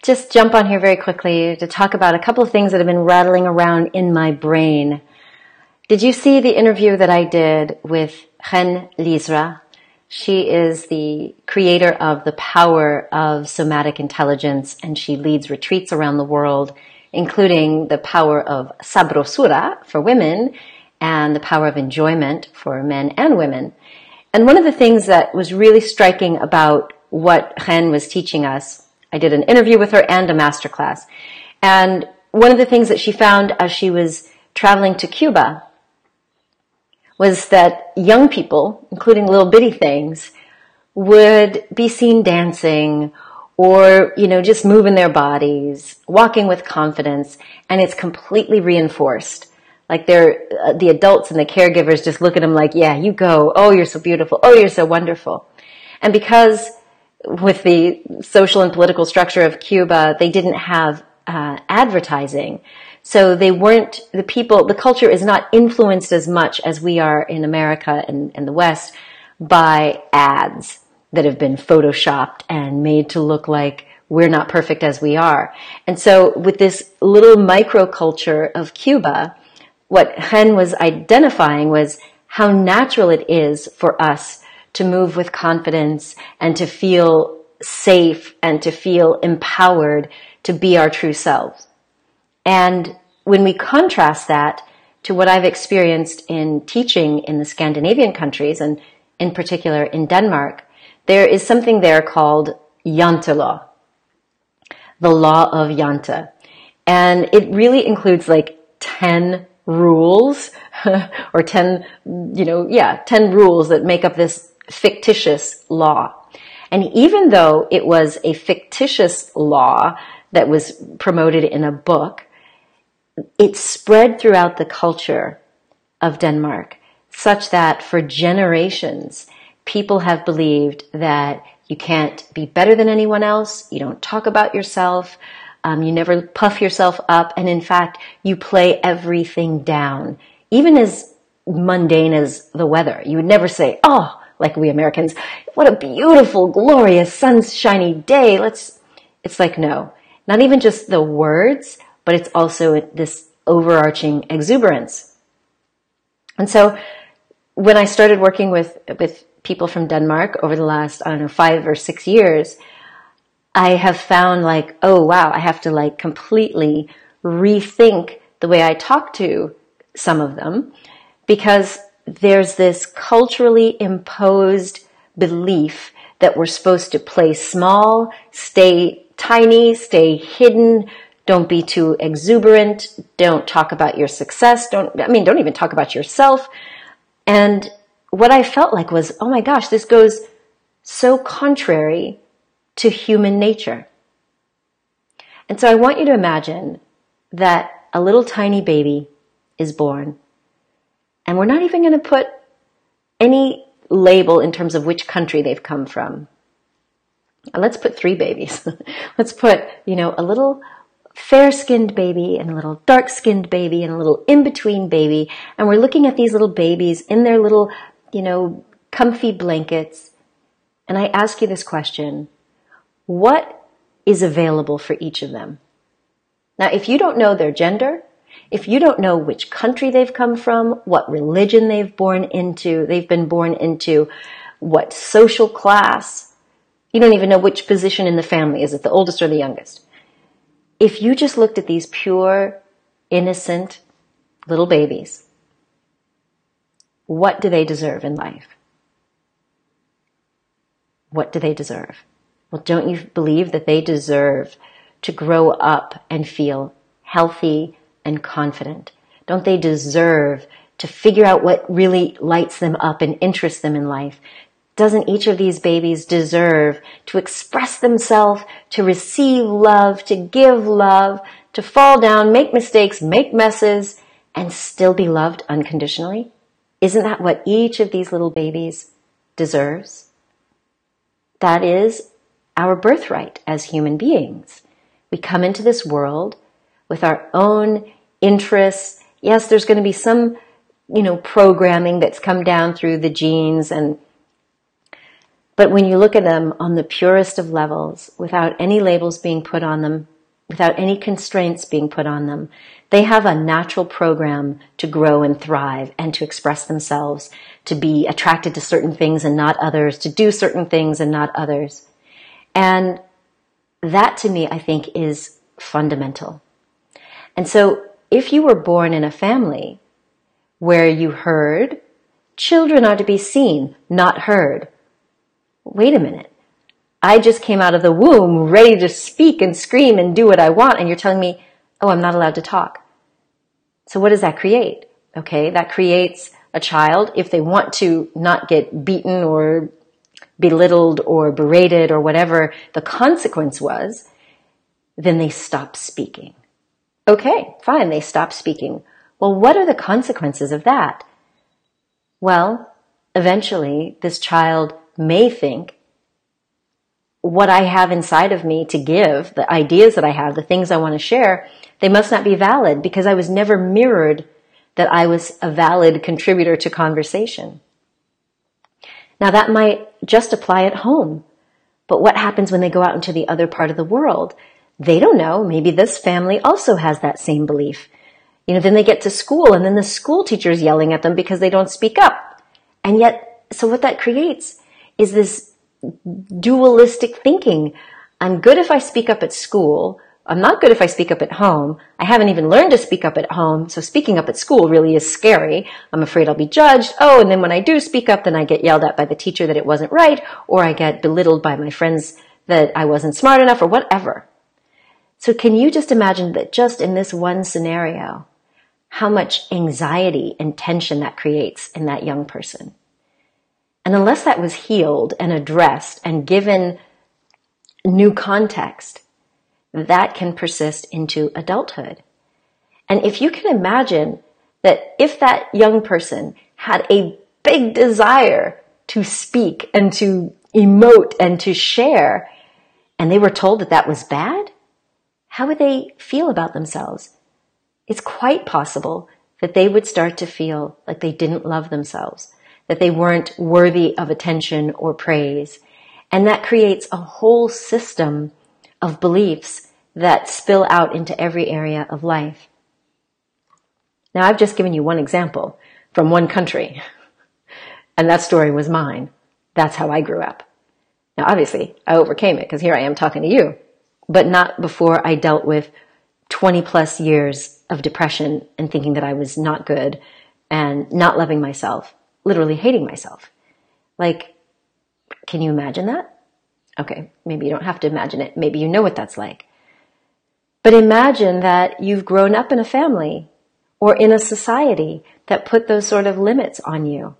just jump on here very quickly to talk about a couple of things that have been rattling around in my brain. Did you see the interview that I did with Chen Lizra? She is the creator of The Power of Somatic Intelligence, and she leads retreats around the world, including the power of sabrosura for women and the power of enjoyment for men and women. And one of the things that was really striking about what Chen was teaching us, I did an interview with her and a masterclass. And one of the things that she found as she was traveling to Cuba was that young people, including little bitty things, would be seen dancing or, just moving their bodies, walking with confidence, and it's completely reinforced. Like the adults and the caregivers just look at them like, yeah, you go. Oh, you're so beautiful. Oh, you're so wonderful. And because with the social and political structure of Cuba, they didn't have advertising. So they weren't, the culture is not influenced as much as we are in America and the West by ads that have been photoshopped and made to look like we're not perfect as we are. And so with this little microculture of Cuba, what Chen was identifying was how natural it is for us to move with confidence and to feel safe and to feel empowered to be our true selves. And when we contrast that to what I've experienced in teaching in the Scandinavian countries, and in particular in Denmark, there is something there called Jante-law, the law of Jante. And it really includes like 10 rules or 10 rules that make up this fictitious law. And even though it was a fictitious law that was promoted in a book, it spread throughout the culture of Denmark such that for generations, people have believed that you can't be better than anyone else, you don't talk about yourself, you never puff yourself up, and in fact, you play everything down, even as mundane as the weather. You would never say, oh, like we Americans, what a beautiful, glorious, sunshiny day. It's like, no, not even just the words, but it's also this overarching exuberance. And so when I started working with people from Denmark over the last, 5 or 6 years, I have found like, oh wow, I have to like completely rethink the way I talk to some of them, because there's this culturally imposed belief that we're supposed to play small, stay tiny, stay hidden, don't be too exuberant, don't talk about your success, don't even talk about yourself. And what I felt like was, oh my gosh, this goes so contrary to human nature. And so I want you to imagine that a little tiny baby is born, and we're not even going to put any label in terms of which country they've come from. Let's put 3 babies. Let's put, a little fair-skinned baby and a little dark-skinned baby and a little in-between baby. And we're looking at these little babies in their little, comfy blankets. And I ask you this question: what is available for each of them? Now, if you don't know their gender, if you don't know which country they've come from, what religion they've been born into, what social class, you don't even know which position in the family. Is it the oldest or the youngest? If you just looked at these pure, innocent little babies, what do they deserve in life? What do they deserve? Well, don't you believe that they deserve to grow up and feel healthy and confident? Don't they deserve to figure out what really lights them up and interests them in life? Doesn't each of these babies deserve to express themselves, to receive love, to give love, to fall down, make mistakes, make messes, and still be loved unconditionally? Isn't that what each of these little babies deserves? That is our birthright as human beings. We come into this world with our own interests. Yes, there's going to be some, programming that's come down through the genes, and But when you look at them on the purest of levels, without any labels being put on them, without any constraints being put on them, they have a natural program to grow and thrive and to express themselves, to be attracted to certain things and not others, to do certain things and not others. And that to me, I think, is fundamental. And so if you were born in a family where you heard, children are to be seen, not heard. Wait a minute. I just came out of the womb ready to speak and scream and do what I want, and you're telling me, oh, I'm not allowed to talk. So what does that create? Okay, that creates a child, if they want to not get beaten or belittled or berated or whatever the consequence was, then they stop speaking. Okay, fine, they stop speaking. Well, what are the consequences of that? Well, eventually this child may think, what I have inside of me to give, the ideas that I have, the things I want to share, they must not be valid because I was never mirrored that I was a valid contributor to conversation. Now that might just apply at home, but what happens when they go out into the other part of the world? They don't know. Maybe this family also has that same belief. Then they get to school and then the school teacher is yelling at them because they don't speak up. And yet, so what that creates is this dualistic thinking. I'm good if I speak up at school. I'm not good if I speak up at home. I haven't even learned to speak up at home, so speaking up at school really is scary. I'm afraid I'll be judged. Oh, and then when I do speak up, then I get yelled at by the teacher that it wasn't right, or I get belittled by my friends that I wasn't smart enough, or whatever. So can you just imagine that just in this one scenario, how much anxiety and tension that creates in that young person? And unless that was healed and addressed and given new context, that can persist into adulthood. And if you can imagine that if that young person had a big desire to speak and to emote and to share, and they were told that that was bad, how would they feel about themselves? It's quite possible that they would start to feel like they didn't love themselves, that they weren't worthy of attention or praise. And that creates a whole system of beliefs that spill out into every area of life. Now, I've just given you one example from one country, and that story was mine. That's how I grew up. Now, obviously, I overcame it because here I am talking to you, but not before I dealt with 20 plus years of depression and thinking that I was not good and not loving myself, literally hating myself. Like, can you imagine that? Okay, maybe you don't have to imagine it. Maybe you know what that's like. But imagine that you've grown up in a family or in a society that put those sort of limits on you.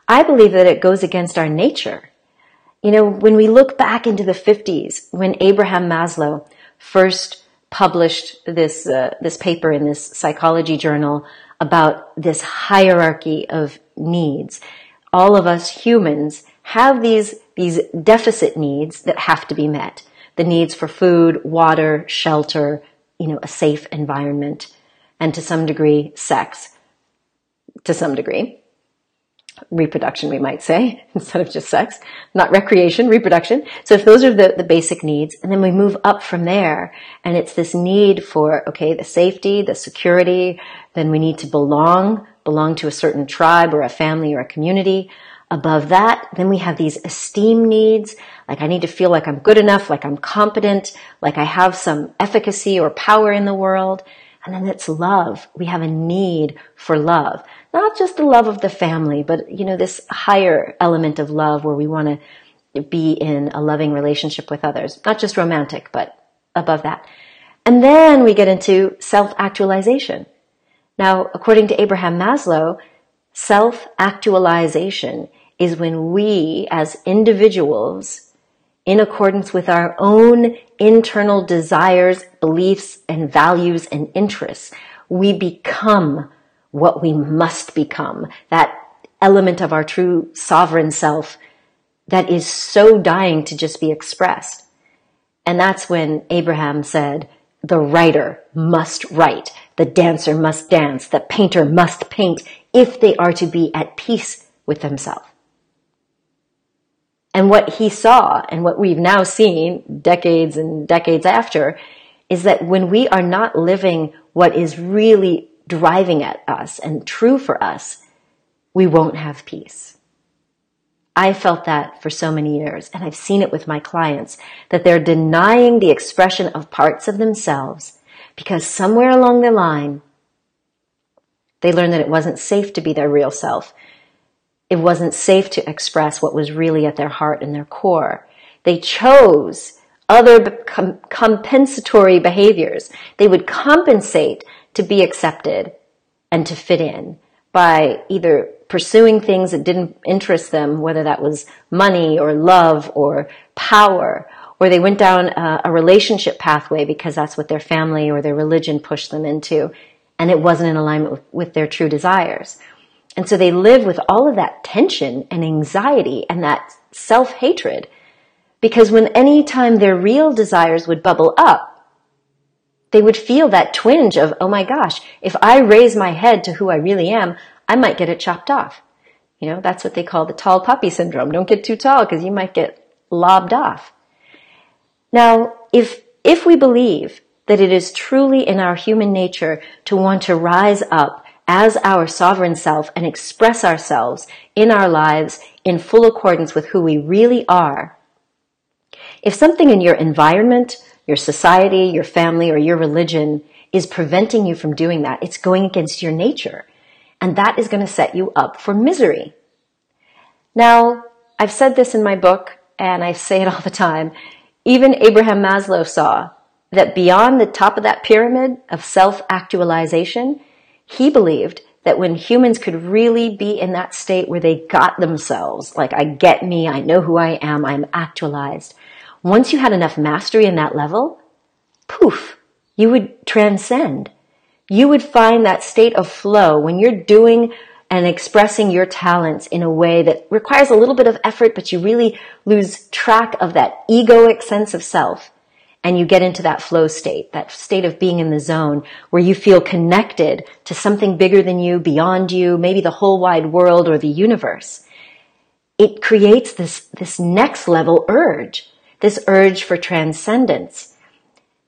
I believe that it goes against our nature. When we look back into the 50s, when Abraham Maslow first published this paper in this psychology journal about this hierarchy of needs, all of us humans have these deficit needs that have to be met. The needs for food, water, shelter, a safe environment, and to some degree, sex. To some degree. Reproduction, we might say, instead of just sex. Not recreation, reproduction. So if those are the basic needs, and then we move up from there, and it's this need for, the safety, the security, then we need to belong to a certain tribe or a family or a community. Above that, then we have these esteem needs, like I need to feel like I'm good enough, like I'm competent, like I have some efficacy or power in the world. And then it's love. We have a need for love. Not just the love of the family, but, this higher element of love where we want to be in a loving relationship with others. Not just romantic, but above that. And then we get into self-actualization. Now, according to Abraham Maslow, self-actualization is when we, as individuals, in accordance with our own internal desires, beliefs, and values and interests, we become what we must become, that element of our true sovereign self that is so dying to just be expressed. And that's when Abraham said, the writer must write, the dancer must dance, the painter must paint if they are to be at peace with themselves. And what he saw, and what we've now seen decades and decades after, is that when we are not living what is really driving at us and true for us, we won't have peace. I felt that for so many years, and I've seen it with my clients, that they're denying the expression of parts of themselves because somewhere along the line, they learned that it wasn't safe to be their real self. It wasn't safe to express what was really at their heart and their core. They chose other compensatory behaviors. They would compensate to be accepted and to fit in by either pursuing things that didn't interest them, whether that was money or love or power, or they went down a relationship pathway because that's what their family or their religion pushed them into, and it wasn't in alignment with their true desires. And so they live with all of that tension and anxiety and that self-hatred, because when any time their real desires would bubble up, they would feel that twinge of, oh my gosh, if I raise my head to who I really am, I might get it chopped off. You know, that's what they call the tall poppy syndrome. Don't get too tall because you might get lobbed off. Now, if we believe that it is truly in our human nature to want to rise up as our sovereign self and express ourselves in our lives in full accordance with who we really are, if something in your environment, your society, your family, or your religion is preventing you from doing that, it's going against your nature. And that is going to set you up for misery. Now, I've said this in my book, and I say it all the time. Even Abraham Maslow saw that beyond the top of that pyramid of self-actualization, he believed that when humans could really be in that state where they got themselves, like I get me, I know who I am, I'm actualized. Once you had enough mastery in that level, poof, you would transcend. You would find that state of flow when you're doing and expressing your talents in a way that requires a little bit of effort, but you really lose track of that egoic sense of self. And you get into that flow state, that state of being in the zone where you feel connected to something bigger than you, beyond you, maybe the whole wide world or the universe. It creates this next level urge, this urge for transcendence.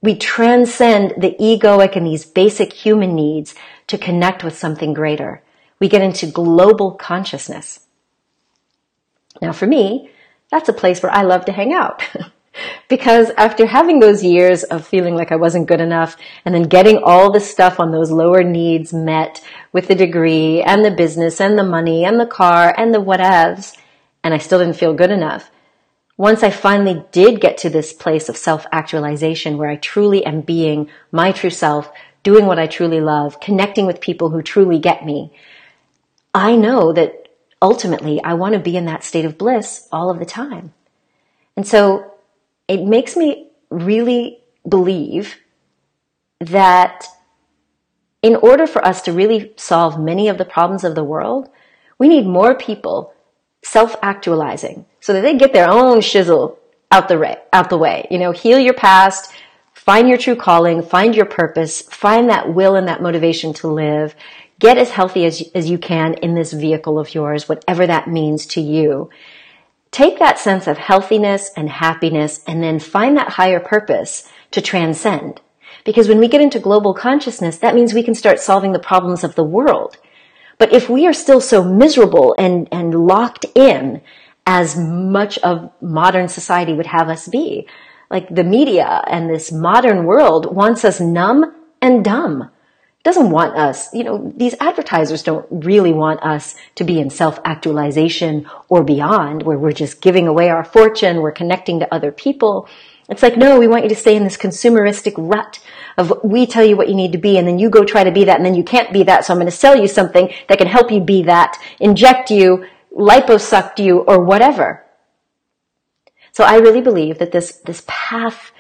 We transcend the egoic and these basic human needs to connect with something greater. We get into global consciousness. Now for me, that's a place where I love to hang out. Because after having those years of feeling like I wasn't good enough and then getting all the stuff on those lower needs met with the degree and the business and the money and the car and the whatevs, and I still didn't feel good enough. Once I finally did get to this place of self-actualization where I truly am being my true self, doing what I truly love, connecting with people who truly get me, I know that ultimately I want to be in that state of bliss all of the time. And so it makes me really believe that in order for us to really solve many of the problems of the world, we need more people self-actualizing so that they get their own shizzle out the way. You know, heal your past, find your true calling, find your purpose, find that will and that motivation to live, get as healthy as you can in this vehicle of yours, whatever that means to you. Take that sense of healthiness and happiness and then find that higher purpose to transcend. Because when we get into global consciousness, that means we can start solving the problems of the world. But if we are still so miserable and locked in, as much of modern society would have us be, like the media and this modern world wants us numb and dumb. Doesn't want us, these advertisers don't really want us to be in self-actualization or beyond, where we're just giving away our fortune, we're connecting to other people. It's like, no, we want you to stay in this consumeristic rut of we tell you what you need to be and then you go try to be that and then you can't be that, so I'm going to sell you something that can help you be that, inject you, liposucked you, or whatever. So I really believe that this path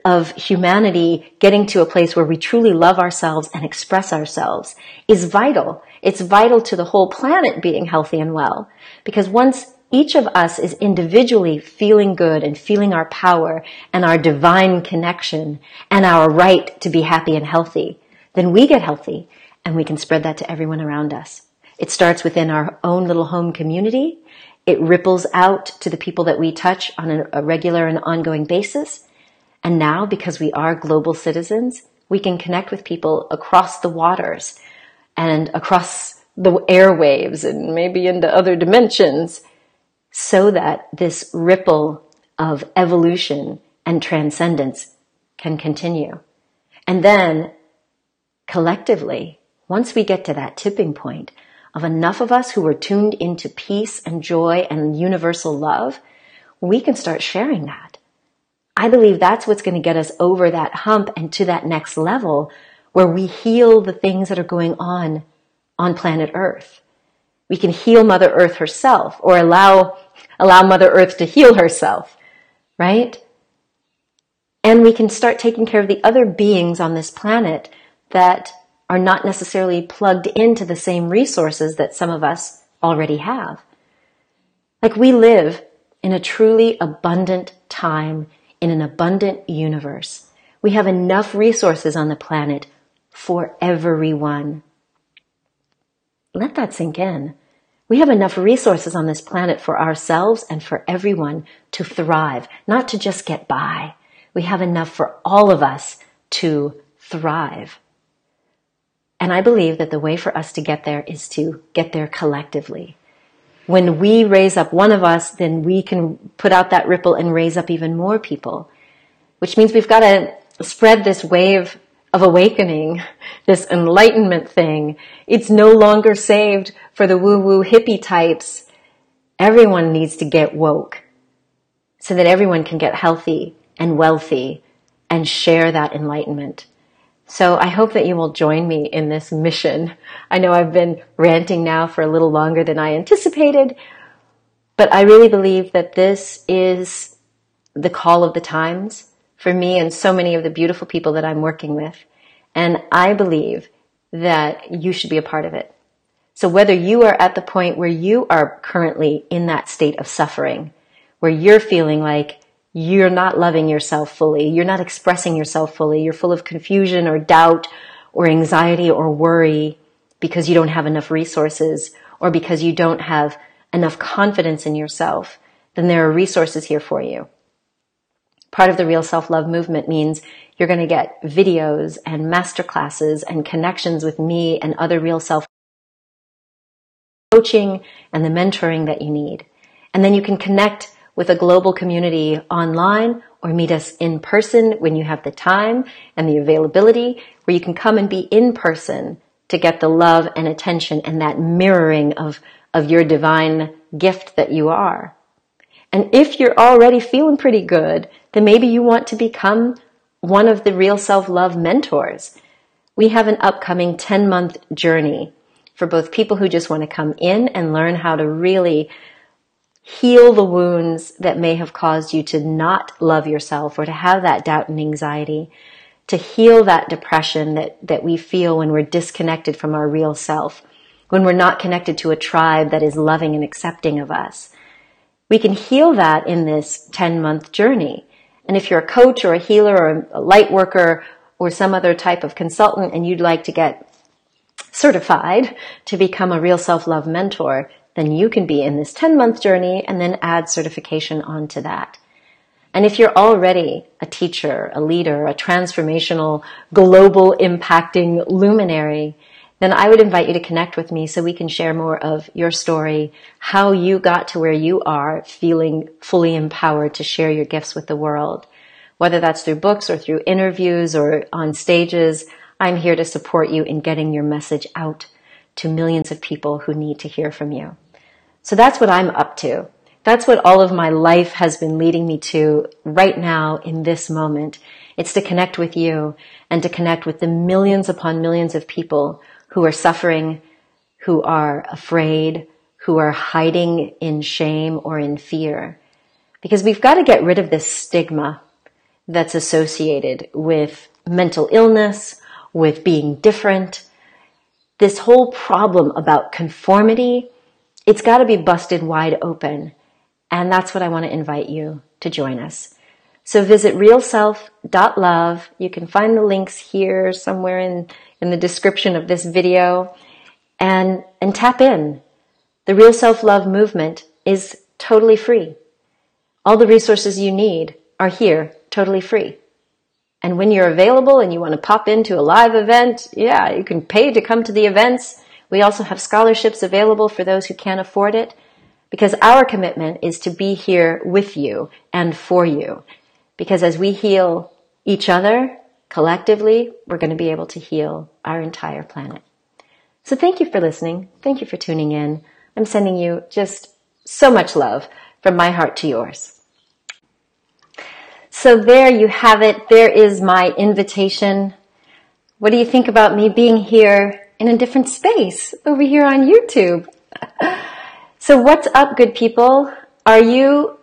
of humanity getting to a place where we truly love ourselves and express ourselves is vital. It's vital to the whole planet being healthy and well. Because once each of us is individually feeling good and feeling our power and our divine connection and our right to be happy and healthy, then we get healthy and we can spread that to everyone around us. It starts within our own little home community. It ripples out to the people that we touch on a regular and ongoing basis. And now, because we are global citizens, we can connect with people across the waters and across the airwaves and maybe into other dimensions, so that this ripple of evolution and transcendence can continue. And then, collectively, once we get to that tipping point of enough of us who are tuned into peace and joy and universal love, we can start sharing that. I believe that's what's going to get us over that hump and to that next level where we heal the things that are going on planet Earth. We can heal Mother Earth herself, or allow Mother Earth to heal herself, right? And we can start taking care of the other beings on this planet that are not necessarily plugged into the same resources that some of us already have. Like, we live in a truly abundant time, in an abundant universe. We have enough resources on the planet for everyone. Let that sink in. We have enough resources on this planet for ourselves and for everyone to thrive, not to just get by. We have enough for all of us to thrive. And I believe that the way for us to get there is to get there collectively. When we raise up one of us, then we can put out that ripple and raise up even more people, which means we've got to spread this wave of awakening, this enlightenment thing. It's no longer saved for the woo-woo hippie types. Everyone needs to get woke so that everyone can get healthy and wealthy and share that enlightenment. So I hope that you will join me in this mission. I know I've been ranting now for a little longer than I anticipated, but I really believe that this is the call of the times for me and so many of the beautiful people that I'm working with. And I believe that you should be a part of it. So whether you are at the point where you are currently in that state of suffering, where you're feeling like you're not loving yourself fully, you're not expressing yourself fully, you're full of confusion or doubt or anxiety or worry because you don't have enough resources or because you don't have enough confidence in yourself, then there are resources here for you. Part of the Real Self-Love movement means you're going to get videos and masterclasses and connections with me and other Real Self coaching and the mentoring that you need. And then you can connect with a global community online or meet us in person when you have the time and the availability, where you can come and be in person to get the love and attention and that mirroring of your divine gift that you are. And if you're already feeling pretty good, then maybe you want to become one of the Real Self-Love mentors. We have an upcoming 10-month journey for both people who just want to come in and learn how to really heal the wounds that may have caused you to not love yourself or to have that doubt and anxiety, to heal that depression that we feel when we're disconnected from our real self, when we're not connected to a tribe that is loving and accepting of us. We can heal that in this 10-month journey. And if you're a coach or a healer or a light worker or some other type of consultant and you'd like to get certified to become a Real Self-Love mentor, then you can be in this 10-month journey and then add certification onto that. And if you're already a teacher, a leader, a transformational, global impacting luminary, then I would invite you to connect with me so we can share more of your story, how you got to where you are, feeling fully empowered to share your gifts with the world. Whether that's through books or through interviews or on stages, I'm here to support you in getting your message out to millions of people who need to hear from you. So that's what I'm up to. That's what all of my life has been leading me to right now in this moment. It's to connect with you and to connect with the millions upon millions of people who are suffering, who are afraid, who are hiding in shame or in fear. Because we've got to get rid of this stigma that's associated with mental illness, with being different. This whole problem about conformity, it's got to be busted wide open. And that's what I want to invite you to join us. So visit realself.love. You can find the links here somewhere in the description of this video and tap in. The Real Self-Love movement is totally free. All the resources you need are here, totally free. And when you're available and you want to pop into a live event, yeah, you can pay to come to the events. We also have scholarships available for those who can't afford it, because our commitment is to be here with you and for you. Because as we heal each other collectively, we're going to be able to heal our entire planet. So thank you for listening. Thank you for tuning in. I'm sending you just so much love from my heart to yours. So there you have it. There is my invitation. What do you think about me being here in a different space over here on YouTube? So what's up, good people? Are you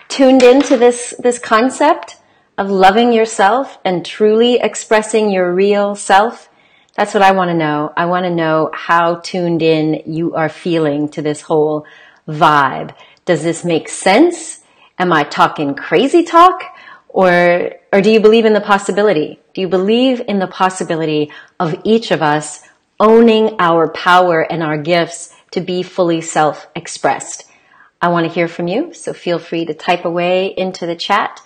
tuned into this concept of loving yourself and truly expressing your real self? That's what I want to know. I want to know how tuned in you are feeling to this whole vibe. Does this make sense? Am I talking crazy talk? Or do you believe in the possibility? Do you believe in the possibility of each of us owning our power and our gifts to be fully self-expressed? I want to hear from you, so feel free to type away into the chat.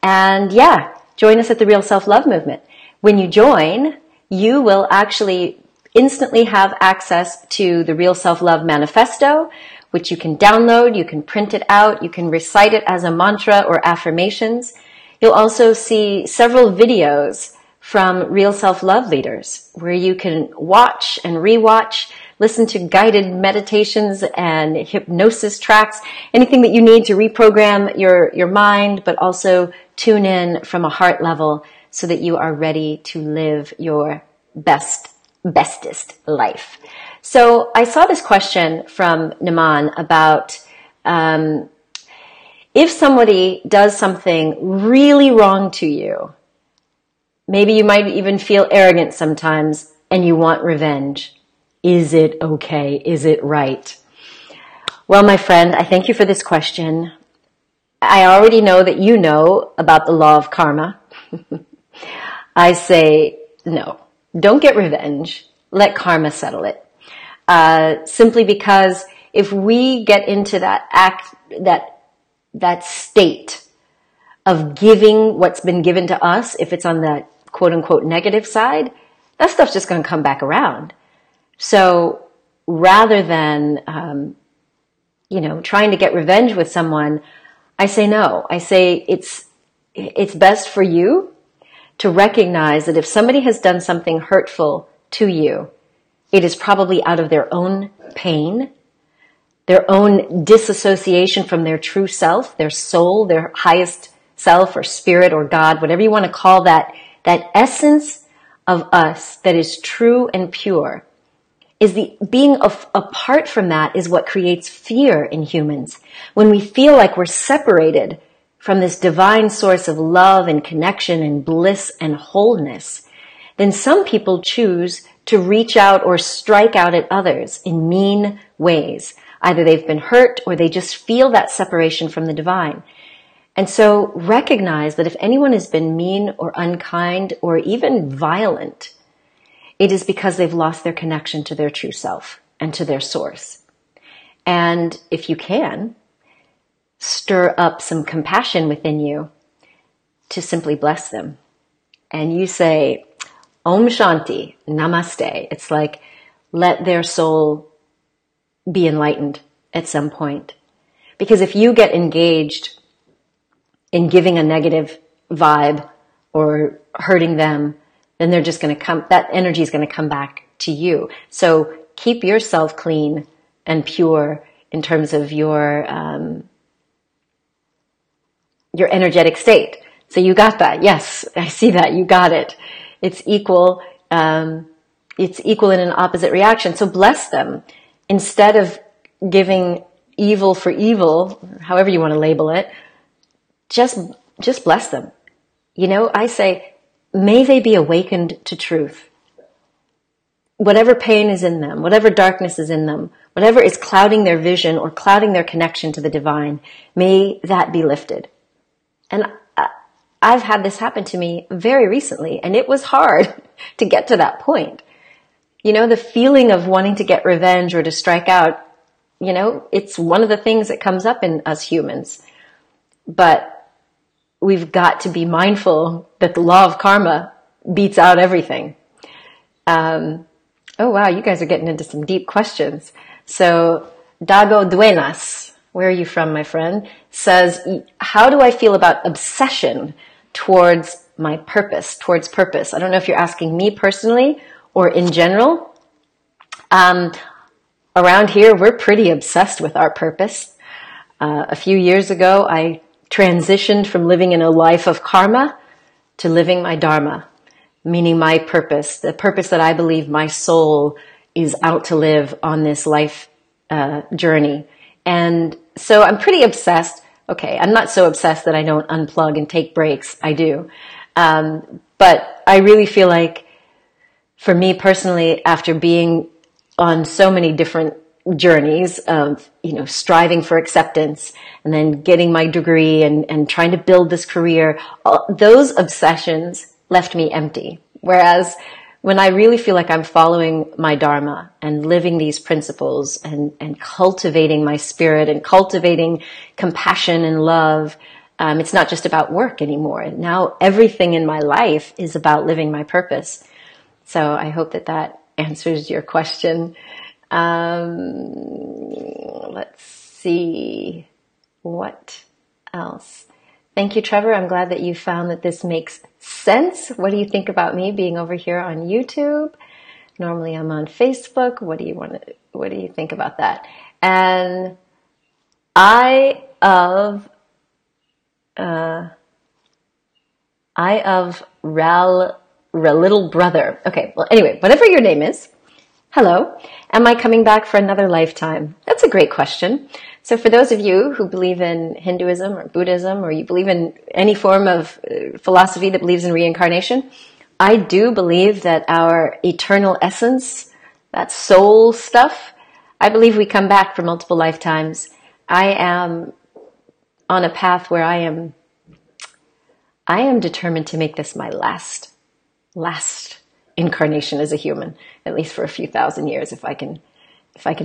And yeah, join us at the Real Self-Love Movement. When you join, you will actually instantly have access to the Real Self-Love Manifesto, which you can download, you can print it out, you can recite it as a mantra or affirmations. You'll also see several videos from Real Self-Love leaders where you can watch and rewatch, listen to guided meditations and hypnosis tracks, anything that you need to reprogram your mind, but also tune in from a heart level so that you are ready to live your bestest life. So I saw this question from Naman about if somebody does something really wrong to you, maybe you might even feel arrogant sometimes and you want revenge. Is it okay? Is it right? Well, my friend, I thank you for this question. I already know that you know about the law of karma. I say no, don't get revenge. Let karma settle it. Simply because if we get into that state of giving what's been given to us, if it's on the quote unquote negative side, that stuff's just going to come back around. So rather than, trying to get revenge with someone, I say no. I say it's best for you to recognize that if somebody has done something hurtful to you, it is probably out of their own pain, their own disassociation from their true self, their soul, their highest self or spirit or God, whatever you want to call that essence of us that is true and pure. Is being apart from that is what creates fear in humans. When we feel like we're separated from this divine source of love and connection and bliss and wholeness, then some people choose to reach out or strike out at others in mean ways. Either they've been hurt or they just feel that separation from the divine. And so recognize that if anyone has been mean or unkind or even violent, it is because they've lost their connection to their true self and to their source. And if you can, stir up some compassion within you to simply bless them. And you say, Om Shanti, Namaste. It's like, let their soul be enlightened at some point. Because if you get engaged in giving a negative vibe or hurting them, then they're just going to come, that energy is going to come back to you. So keep yourself clean and pure in terms of your energetic state. So you got that. Yes, I see that. You got it. It's equal. It's equal in an opposite reaction. So bless them. Instead of giving evil for evil, however you want to label it, just bless them. I say, may they be awakened to truth. Whatever pain is in them, whatever darkness is in them, whatever is clouding their vision or clouding their connection to the divine, may that be lifted. And I've had this happen to me very recently, and it was hard to get to that point. The feeling of wanting to get revenge or to strike out You know, it's one of the things that comes up in us humans. But we've got to be mindful that the law of karma beats out everything. Oh wow, you guys are getting into some deep questions. So Dago Duenas, where are you from, my friend, says, how do I feel about obsession towards my purpose, towards purpose? I don't know if you're asking me personally or in general. Around here, we're pretty obsessed with our purpose. A few years ago, I transitioned from living in a life of karma to living my dharma, meaning my purpose, the purpose that I believe my soul is out to live on this life journey. And so I'm pretty obsessed. Okay, I'm not so obsessed that I don't unplug and take breaks. I do. But I really feel like, for me personally, after being on so many different journeys of, you know, striving for acceptance and then getting my degree and trying to build this career, those obsessions left me empty. Whereas when I really feel like I'm following my dharma and living these principles and cultivating my spirit and cultivating compassion and love, it's not just about work anymore. Now everything in my life is about living my purpose. So I hope that that answers your question. Let's see. What else? Thank you, Trevor. I'm glad that you found that this makes sense. What do you think about me being over here on YouTube? Normally I'm on Facebook. What do you think about that? And little brother. Okay. Well, anyway, whatever your name is. Hello. Am I coming back for another lifetime? That's a great question. So for those of you who believe in Hinduism or Buddhism, or you believe in any form of philosophy that believes in reincarnation, I do believe that our eternal essence, that soul stuff, I believe we come back for multiple lifetimes. I am on a path where I am determined to make this my last incarnation as a human, at least for a few thousand years, if I can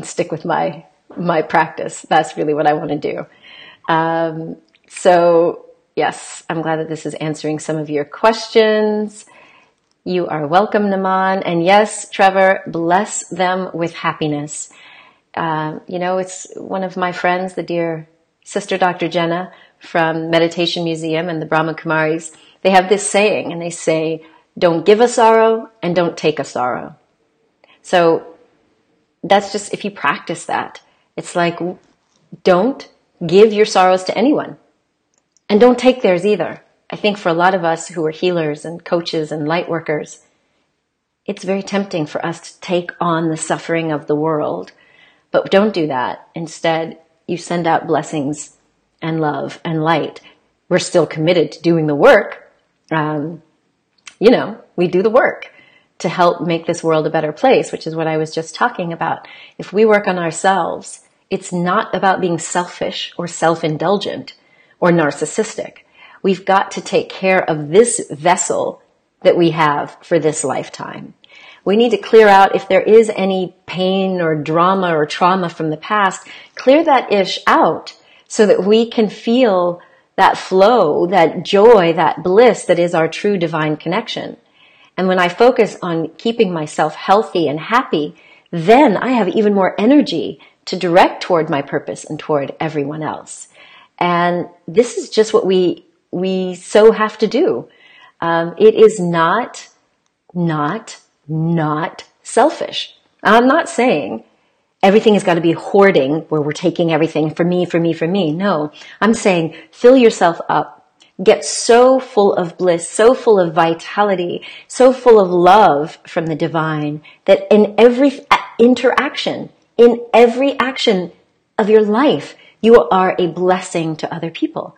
stick with my practice. That's really what I want to do. So yes, I'm glad that this is answering some of your questions. You are welcome, Naman. And yes, Trevor, bless them with happiness. It's one of my friends, the dear sister Dr. Jenna from Meditation Museum and the Brahma Kumaris. They have this saying, and they say, don't give a sorrow and don't take a sorrow. So that's just, if you practice that, it's like, don't give your sorrows to anyone and don't take theirs either. I think for a lot of us who are healers and coaches and light workers, it's very tempting for us to take on the suffering of the world, but don't do that. Instead, you send out blessings and love and light. We're still committed to doing the work. We do the work to help make this world a better place, which is what I was just talking about. If we work on ourselves, it's not about being selfish or self-indulgent or narcissistic. We've got to take care of this vessel that we have for this lifetime. We need to clear out if there is any pain or drama or trauma from the past, clear that ish out so that we can feel that flow, that joy, that bliss that is our true divine connection. And when I focus on keeping myself healthy and happy, then I have even more energy to direct toward my purpose and toward everyone else. And this is just what we so have to do. It is not selfish. I'm not saying everything has got to be hoarding where we're taking everything for me. No, I'm saying fill yourself up. Get so full of bliss, so full of vitality, so full of love from the divine that in every interaction, in every action of your life, you are a blessing to other people.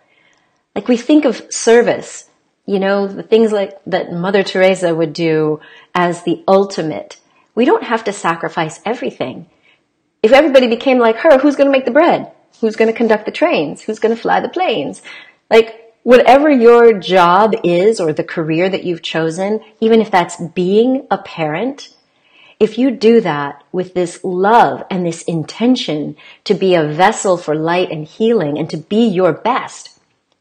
Like we think of service, the things like that Mother Teresa would do as the ultimate. We don't have to sacrifice everything. If everybody became like her, who's going to make the bread? Who's going to conduct the trains? Who's going to fly the planes? Like, whatever your job is or the career that you've chosen, even if that's being a parent, if you do that with this love and this intention to be a vessel for light and healing and to be your best,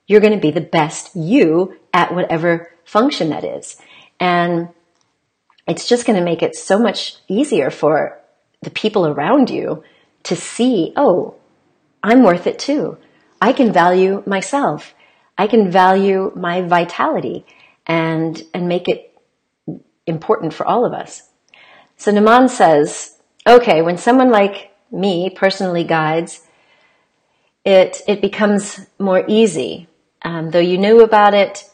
you're going to be the best you at whatever function that is. And it's just going to make it so much easier for the people around you to see, oh, I'm worth it too. I can value myself. I can value my vitality and make it important for all of us. So Naman says, okay, when someone like me personally guides, it becomes more easy. Though you knew about it,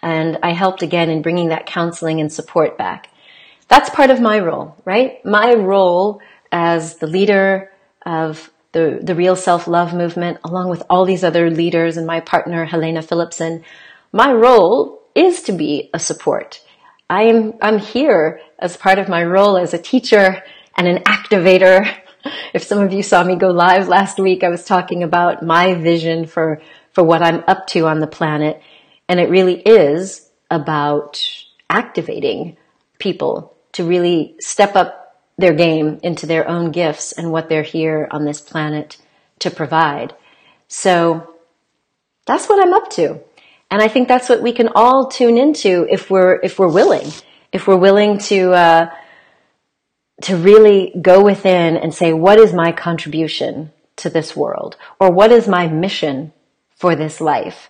and I helped again in bringing that counseling and support back. That's part of my role, right? My role as the leader of the Real Self-Love movement, along with all these other leaders and my partner, Helena Philipson, my role is to be a support. I'm here as part of my role as a teacher and an activator. If some of you saw me go live last week, I was talking about my vision for what I'm up to on the planet. And it really is about activating people to really step up their game into their own gifts and what they're here on this planet to provide. So that's what I'm up to. And I think that's what we can all tune into if we're willing to really go within and say, what is my contribution to this world? Or what is my mission for this life?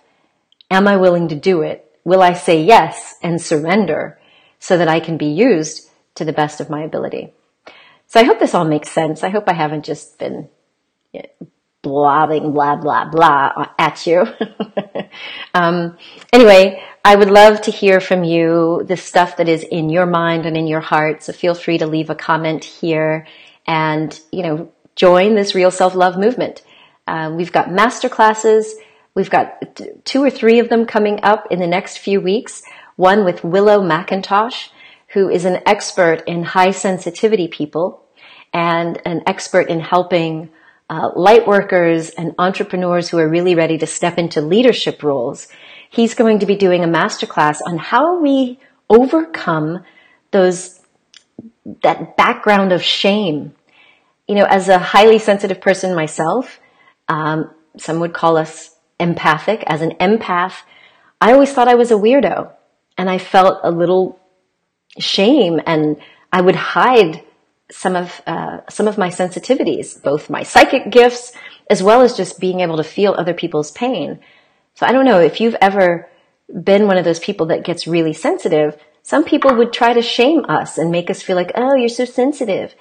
Am I willing to do it? Will I say yes and surrender so that I can be used to the best of my ability? So I hope this all makes sense. I hope I haven't just been blabbing blah, blah, blah at you. Anyway, I would love to hear from you the stuff that is in your mind and in your heart. So feel free to leave a comment here and, join this Real Self-Love movement. We've got masterclasses. We've got 2 or 3 of them coming up in the next few weeks. One with Willow McIntosh, who is an expert in high sensitivity people and an expert in helping light workers and entrepreneurs who are really ready to step into leadership roles. He's going to be doing a masterclass on how we overcome that background of shame. As a highly sensitive person myself, some would call us empathic. As an empath, I always thought I was a weirdo, and I felt a little shame, and I would hide some of my sensitivities, both my psychic gifts as well as just being able to feel other people's pain. So I don't know if you've ever been one of those people that gets really sensitive. Some people would try to shame us and make us feel like, oh, you're so sensitive.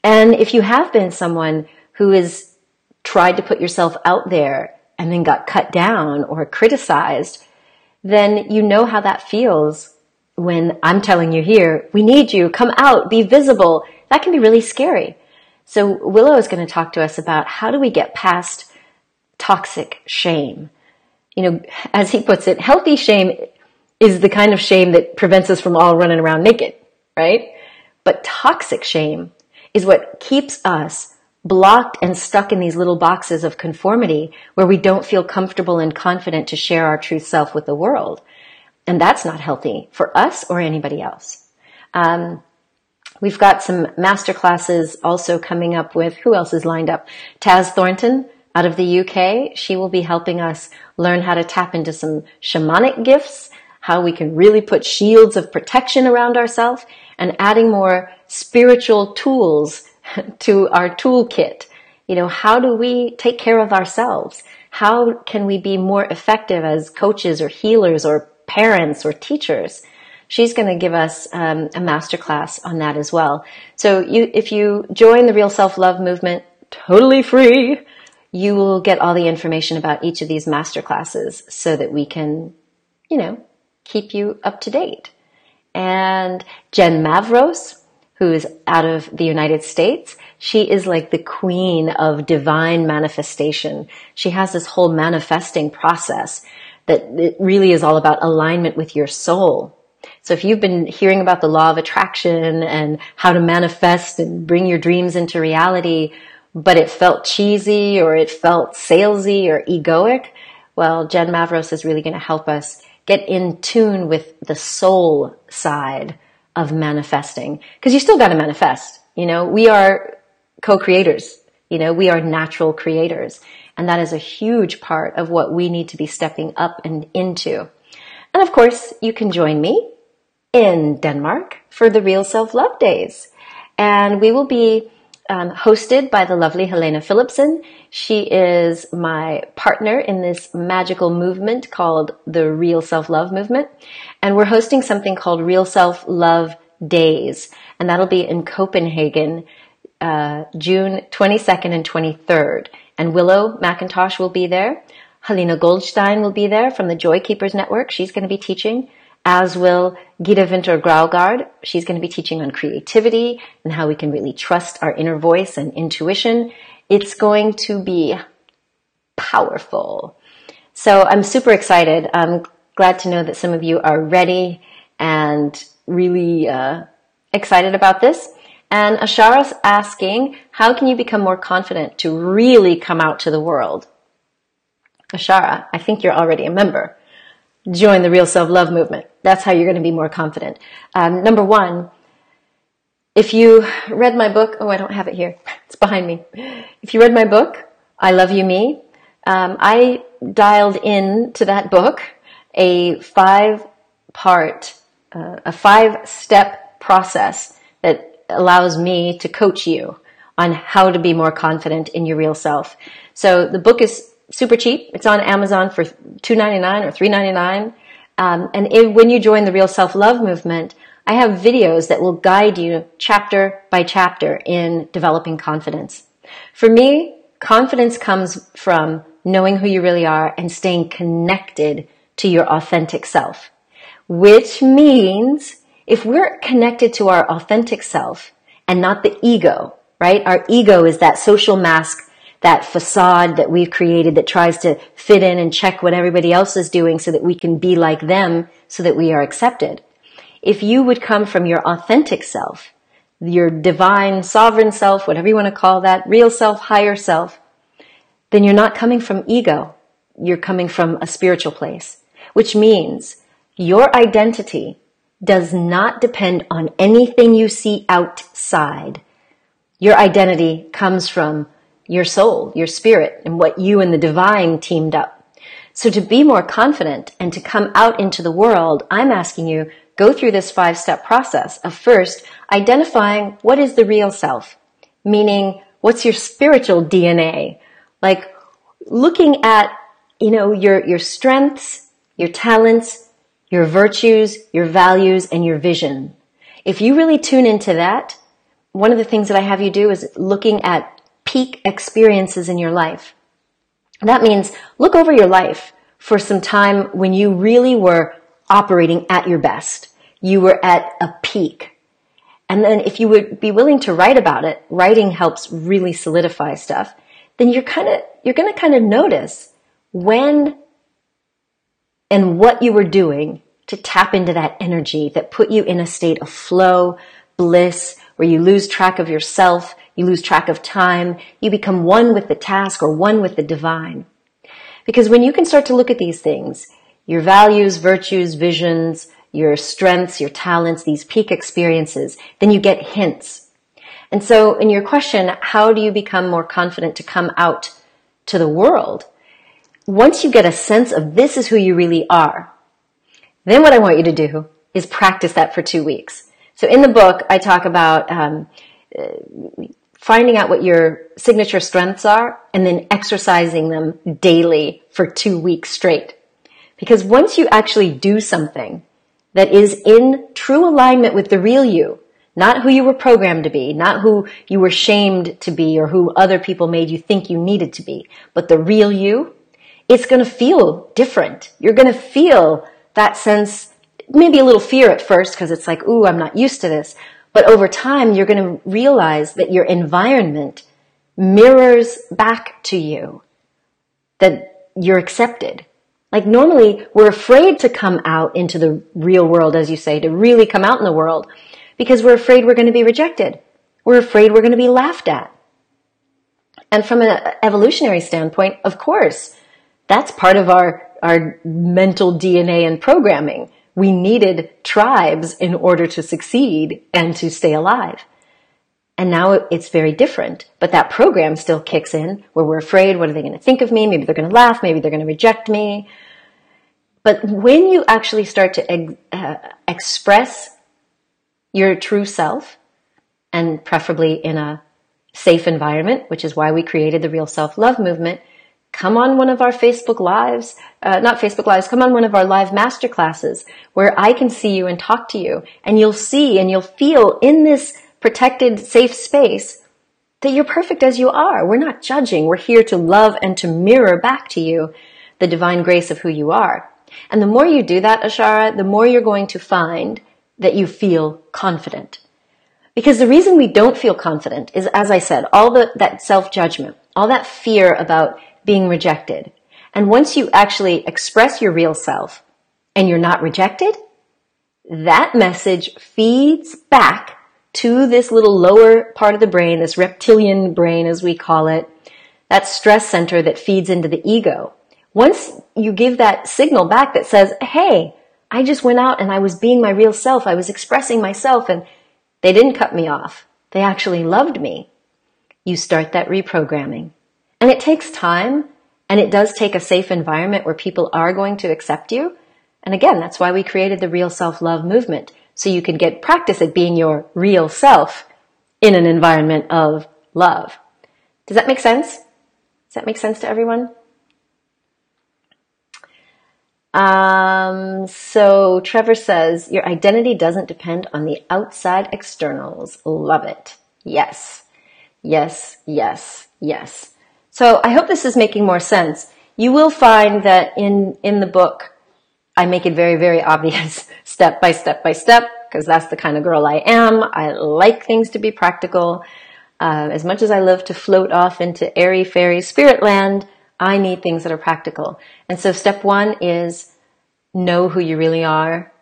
And if you have been someone who has tried to put yourself out there and then got cut down or criticized, then you know how that feels when I'm telling you here, we need you, come out, be visible. That can be really scary. So Willow is going to talk to us about how do we get past toxic shame. As he puts it, healthy shame is the kind of shame that prevents us from all running around naked, right? But toxic shame is what keeps us blocked and stuck in these little boxes of conformity where we don't feel comfortable and confident to share our true self with the world. And that's not healthy for us or anybody else. We've got some masterclasses also coming up with, who else is lined up? Taz Thornton out of the UK. She will be helping us learn how to tap into some shamanic gifts, how we can really put shields of protection around ourselves, and adding more spiritual tools to our toolkit. How do we take care of ourselves? How can we be more effective as coaches or healers or parents or teachers? She's going to give us a masterclass on that as well. So if you join the Real Self-Love movement, totally free, you will get all the information about each of these masterclasses so that we can, keep you up to date. And Jen Mavros, who is out of the United States, she is like the queen of divine manifestation. She has this whole manifesting process that it really is all about alignment with your soul. So if you've been hearing about the law of attraction and how to manifest and bring your dreams into reality, but it felt cheesy or it felt salesy or egoic, well, Jen Mavros is really going to help us get in tune with the soul side of manifesting. Because you still got to manifest. We are co-creators. We are natural creators. And that is a huge part of what we need to be stepping up and into. And of course, you can join me in Denmark for the Real Self-Love Days. And we will be hosted by the lovely Helena Philipson. She is my partner in this magical movement called the Real Self-Love Movement. And we're hosting something called Real Self-Love Days. And that'll be in Copenhagen, June 22nd and 23rd. And Willow McIntosh will be there. Helena Goldstein will be there from the Joy Keepers Network. She's going to be teaching, as will Gita Vinter Graugard. She's going to be teaching on creativity and how we can really trust our inner voice and intuition. It's going to be powerful. So I'm super excited. I'm glad to know that some of you are ready and really excited about this. And Ashara's asking, how can you become more confident to really come out to the world? Ashara, I think you're already a member. Join the Real Self-Love Movement. That's how you're going to be more confident. Number one, if you read my book, I don't have it here. It's behind me. If you read my book, I Love You Me, I dialed in to that book a 5-step process that allows me to coach you on how to be more confident in your real self. So the book is super cheap. It's on Amazon for $2.99 or $3.99. When you join the Real Self-Love Movement, I have videos that will guide you chapter by chapter in developing confidence. For me, confidence comes from knowing who you really are and staying connected to your authentic self, which means if we're connected to our authentic self and not the ego, right? Our ego is that social mask, that facade that we've created that tries to fit in and check what everybody else is doing so that we can be like them so that we are accepted. If you would come from your authentic self, your divine, sovereign self, whatever you want to call that, real self, higher self, then you're not coming from ego. You're coming from a spiritual place, which means your identity does not depend on anything you see outside. Your identity comes from your soul, your spirit, and what you and the divine teamed up. So to be more confident and to come out into the world, I'm asking you, go through this 5-step process of first identifying what is the real self, meaning what's your spiritual DNA, like looking at, your strengths, your talents, your virtues, your values, and your vision. If you really tune into that, one of the things that I have you do is looking at peak experiences in your life. That means look over your life for some time when you really were operating at your best. You were at a peak. And then if you would be willing to write about it, writing helps really solidify stuff, then you're going to kind of notice when and what you were doing to tap into that energy that put you in a state of flow, bliss, where you lose track of yourself, you lose track of time, you become one with the task or one with the divine. Because when you can start to look at these things, your values, virtues, visions, your strengths, your talents, these peak experiences, then you get hints. And so in your question, how do you become more confident to come out to the world? Once you get a sense of this is who you really are, then what I want you to do is practice that for 2 weeks. So in the book, I talk about finding out what your signature strengths are and then exercising them daily for 2 weeks straight. Because once you actually do something that is in true alignment with the real you, not who you were programmed to be, not who you were shamed to be or who other people made you think you needed to be, but the real you, it's going to feel different. You're going to feel that sense, maybe a little fear at first because it's like, ooh, I'm not used to this. But over time, you're going to realize that your environment mirrors back to you, that you're accepted. Like normally, we're afraid to come out into the real world, as you say, to really come out in the world, because we're afraid we're going to be rejected. We're afraid we're going to be laughed at. And from an evolutionary standpoint, of course, that's part of our mental DNA and programming. We needed tribes in order to succeed and to stay alive. And now it's very different. But that program still kicks in where we're afraid, what are they going to think of me? Maybe they're going to laugh. Maybe they're going to reject me. But when you actually start to express your true self, and preferably in a safe environment, which is why we created the Real Self-Love movement, come on one of our Facebook Lives, not Facebook Lives, come on one of our live masterclasses where I can see you and talk to you, and you'll see and you'll feel in this protected, safe space that you're perfect as you are. We're not judging. We're here to love and to mirror back to you the divine grace of who you are. And the more you do that, Ashara, the more you're going to find that you feel confident. Because the reason we don't feel confident is, as I said, all that self-judgment, all that fear about being rejected. And once you actually express your real self and you're not rejected, that message feeds back to this little lower part of the brain, this reptilian brain as we call it, that stress center that feeds into the ego. Once you give that signal back that says, hey, I just went out and I was being my real self, I was expressing myself, and they didn't cut me off. They actually loved me. You start that reprogramming. And it takes time, and it does take a safe environment where people are going to accept you. And again, that's why we created the Real Self-Love movement, so you could get practice at being your real self in an environment of love. Does that make sense? Does that make sense to everyone? So Trevor says, your identity doesn't depend on the outside externals. Love it. Yes. Yes, yes, yes. So I hope this is making more sense. You will find that in the book, I make it very, very obvious, step by step by step, because that's the kind of girl I am. I like things to be practical. As much as I love to float off into airy fairy spirit land, I need things that are practical. And so step 1 is know who you really are.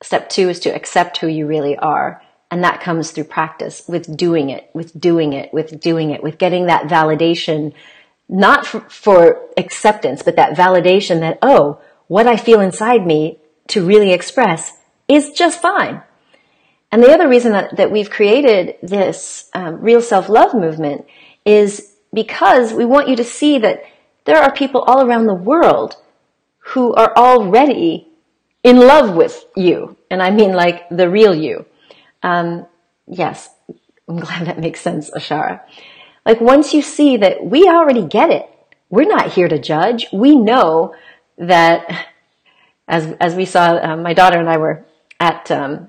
Step 2 is to accept who you really are. And that comes through practice, with doing it, with doing it, with doing it, with getting that validation, not for acceptance, but that validation that, oh, what I feel inside me to really express is just fine. And the other reason that we've created this Real Self-Love movement is because we want you to see that there are people all around the world who are already in love with you. And I mean like the real you. Yes, I'm glad that makes sense, Ashara. Like once you see that we already get it, we're not here to judge. We know that, as we saw, my daughter and I were at the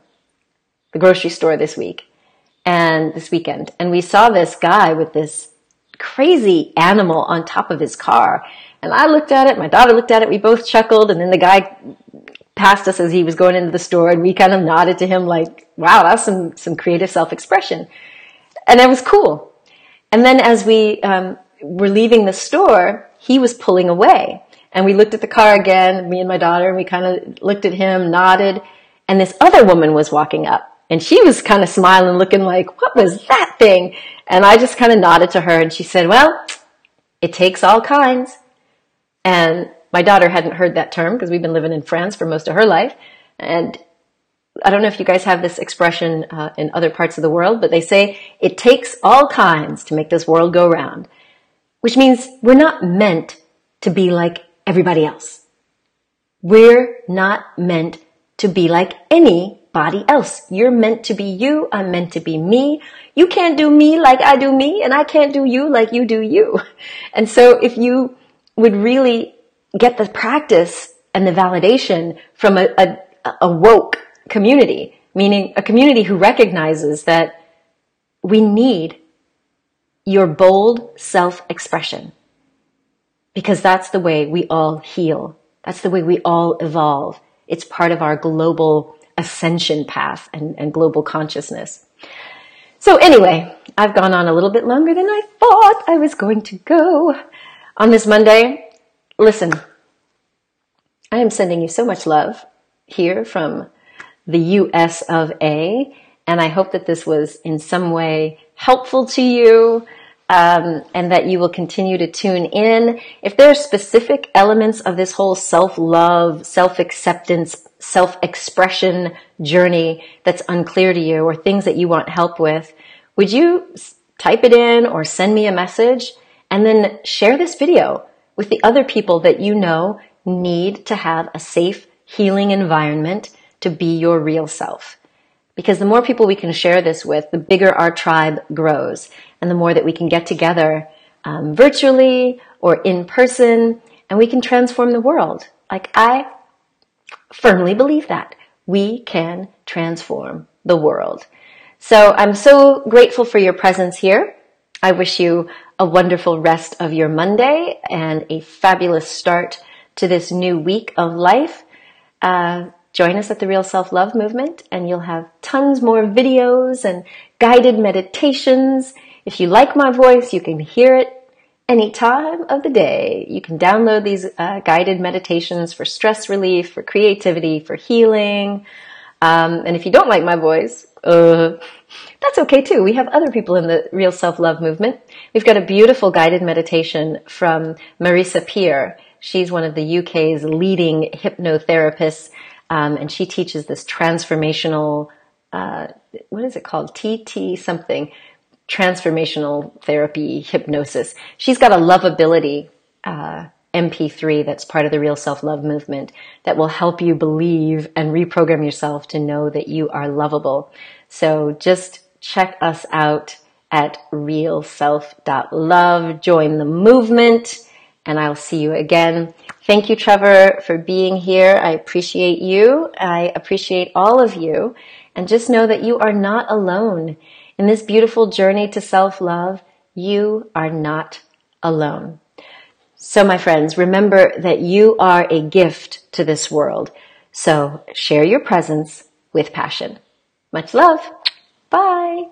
grocery store this weekend, and we saw this guy with this crazy animal on top of his car. And I looked at it, my daughter looked at it, we both chuckled, and then the guy passed us as he was going into the store, and we kind of nodded to him like, wow, that's some creative self-expression. And it was cool. And then as we were leaving the store, he was pulling away. And we looked at the car again, me and my daughter, and we kind of looked at him, nodded, and this other woman was walking up. And she was kind of smiling, looking like, what was that thing? And I just kind of nodded to her, and she said, well, it takes all kinds. And my daughter hadn't heard that term because we've been living in France for most of her life. And I don't know if you guys have this expression in other parts of the world, but they say it takes all kinds to make this world go round, which means we're not meant to be like everybody else. We're not meant to be like anybody else. You're meant to be you. I'm meant to be me. You can't do me like I do me, and I can't do you like you do you. And so if you would really get the practice and the validation from a woke community, meaning a community who recognizes that we need your bold self-expression, because that's the way we all heal. That's the way we all evolve. It's part of our global ascension path and global consciousness. So anyway, I've gone on a little bit longer than I thought I was going to go on this Monday. Listen, I am sending you so much love here from the US of A, and I hope that this was in some way helpful to you. and that you will continue to tune in. If there are specific elements of this whole self-love, self-acceptance, self-expression journey that's unclear to you, or things that you want help with, would you type it in or send me a message, and then share this video with the other people that you know need to have a safe, healing environment to be your real self. Because the more people we can share this with, the bigger our tribe grows, and the more that we can get together virtually or in person, and we can transform the world. Like, I firmly believe that we can transform the world. So I'm so grateful for your presence here. I wish you a wonderful rest of your Monday and a fabulous start to this new week of life. Join us at the Real Self-Love Movement, and you'll have tons more videos and guided meditations. If you like my voice, you can hear it any time of the day. You can download these guided meditations for stress relief, for creativity, for healing. And if you don't like my voice, that's okay too. We have other people in the Real Self-Love Movement. We've got a beautiful guided meditation from Marisa Peer. She's one of the UK's leading hypnotherapists. And she teaches this transformational, what is it called? TT something, transformational therapy hypnosis. She's got a lovability MP3 that's part of the Real Self-Love Movement that will help you believe and reprogram yourself to know that you are lovable. So just check us out at realself.love. Join the movement, and I'll see you again. Thank you, Trevor, for being here. I appreciate you. I appreciate all of you. And just know that you are not alone. In this beautiful journey to self-love, you are not alone. So, my friends, remember that you are a gift to this world. So, share your presence with passion. Much love. Bye.